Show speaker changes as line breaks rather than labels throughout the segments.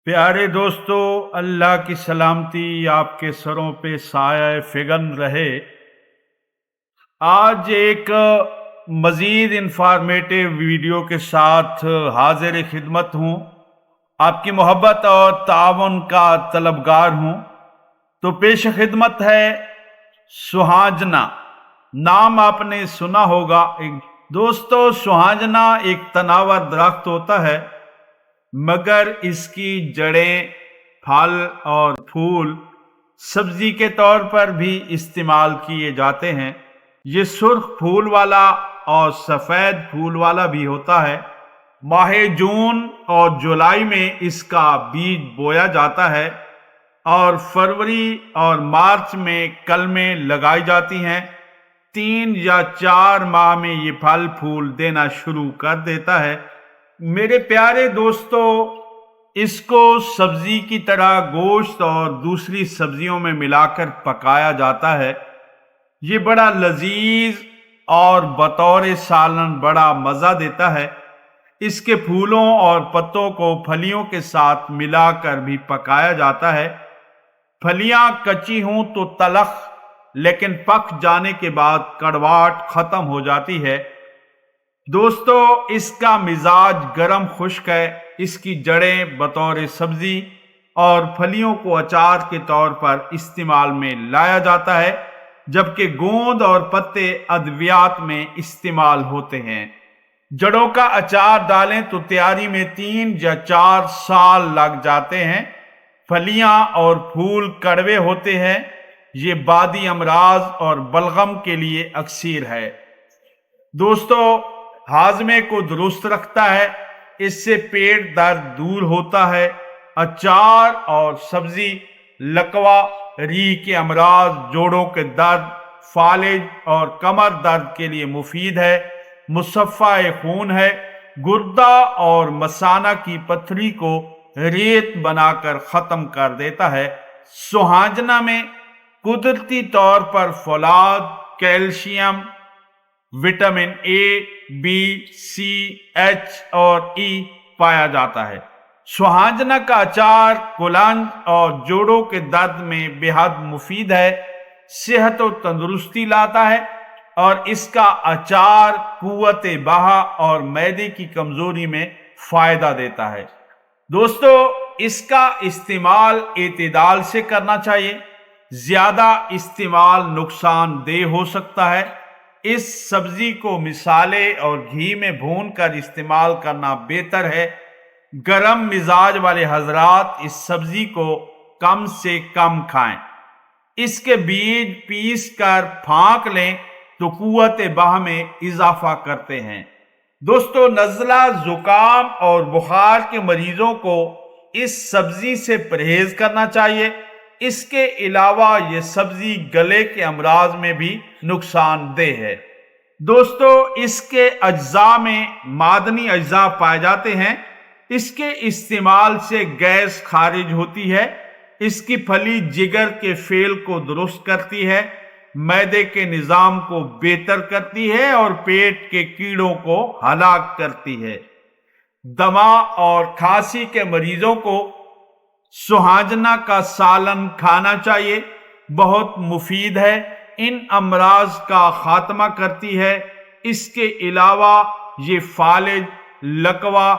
प्यारे दोस्तों, अल्लाह की सलामती आपके सरों पे साया फिगन रहे। आज एक मज़ीद इंफॉर्मेटिव वीडियो के साथ हाजिर खिदमत हूँ। आपकी मोहब्बत और तावन का तलबगार हूँ। तो पेश खिदमत है सुहाजना। नाम आपने सुना होगा। दोस्तों, सुहाजना एक तनावर दरख्त होता है, मगर इसकी जड़ें, फल और फूल सब्जी के तौर पर भी इस्तेमाल किए जाते हैं। ये सुर्ख फूल वाला और सफ़ेद फूल वाला भी होता है। माह जून और जुलाई में इसका बीज बोया जाता है और फरवरी और मार्च में कलमें लगाई जाती हैं। 3 या 4 माह में ये फल फूल देना शुरू कर देता है। मेरे प्यारे दोस्तों, इसको सब्जी की तरह गोश्त और दूसरी सब्जियों में मिलाकर पकाया जाता है। ये बड़ा लजीज और बतौर सालन बड़ा मज़ा देता है। इसके फूलों और पत्तों को फलियों के साथ मिलाकर भी पकाया जाता है। फलियां कच्ची हों तो तलख, लेकिन पक जाने के बाद कड़वाहट खत्म हो जाती है। दोस्तों, इसका मिजाज गरम खुश्क है। इसकी जड़ें बतौर सब्जी और फलियों को अचार के तौर पर इस्तेमाल में लाया जाता है, जबकि गोंद और पत्ते अद्वियात में इस्तेमाल होते हैं। जड़ों का अचार डालें तो तैयारी में 3 या 4 साल लग जाते हैं। फलियां और फूल कड़वे होते हैं। ये बादी अमराज और बलगम के लिए अक्सीर है। दोस्तों, हाजमे को दुरुस्त रखता है। इससे पेट दर्द दूर होता है। अचार और सब्जी लकवा, रीह के अमराज, जोड़ों के दर्द, फालिज और कमर दर्द के लिए मुफीद है। मुसफ़ा खून है। गुर्दा और मसाना की पथरी को रेत बनाकर ख़त्म कर देता है। सुहाजना में कुदरती तौर पर फौलाद, calcium, vitamin A, B, C, H और ई पाया जाता है। सुहाजना का अचार कुलांज और जोड़ों के दर्द में बेहद मुफीद है। सेहत और तंदुरुस्ती लाता है और इसका अचार कुव्वत बहा और मैदे की कमजोरी में फायदा देता है। दोस्तों, इसका इस्तेमाल एतदाल से करना चाहिए। ज्यादा इस्तेमाल नुकसानदेह हो सकता है। इस सब्जी को मिसाले और घी में भूनकर इस्तेमाल करना बेहतर है। गरम मिजाज वाले हजरात इस सब्जी को कम से कम खाएं। इसके बीज पीस कर फांक लें तो कुव्वत बाह में इजाफा करते हैं। दोस्तों, नज़ला, जुकाम और बुखार के मरीजों को इस सब्जी से परहेज करना चाहिए। इसके अलावा ये सब्जी गले के अमराज में भी नुकसानदेह है। दोस्तों, इसके अज्जा में मादनी अज्जा पाए जाते हैं। इसके इस्तेमाल से गैस खारिज होती है। इसकी फली जिगर के फेल को दुरुस्त करती है, मैदे के निज़ाम को बेहतर करती है और पेट के कीड़ों को हलाक करती है। दमा और खांसी के मरीजों को सुहाजना का सालन खाना चाहिए। बहुत मुफीद है। इन अमराज का खात्मा करती है। इसके अलावा ये फालिज, लकवा,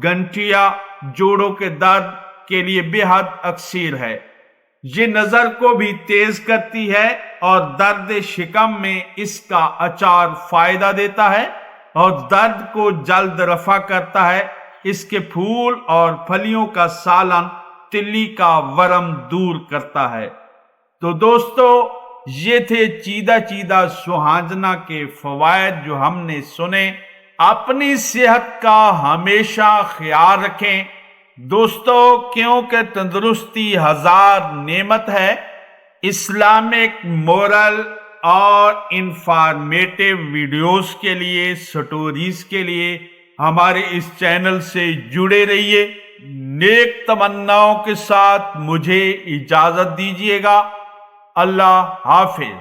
गंठिया, जोड़ों के दर्द के लिए बेहद अक्सीर है। ये नजर को भी तेज करती है और दर्द शिकम में इसका अचार फायदा देता है और दर्द को जल्द रफा करता है। इसके फूल और फलियों का सालन तिल्ली का वरम दूर करता है। तो दोस्तों, ये थे चीदा चीदा सुहाजना के फवायद जो हमने सुने। अपनी सेहत का हमेशा ख्याल रखें दोस्तों, क्योंकि तंदुरुस्ती हजार नेमत है। इस्लामिक मोरल और इंफॉर्मेटिव वीडियोस के लिए, स्टोरीज के लिए हमारे इस चैनल से जुड़े रहिए। नेक तमन्नाओं के साथ मुझे इजाजत दीजिएगा। अल्लाह हाफिज।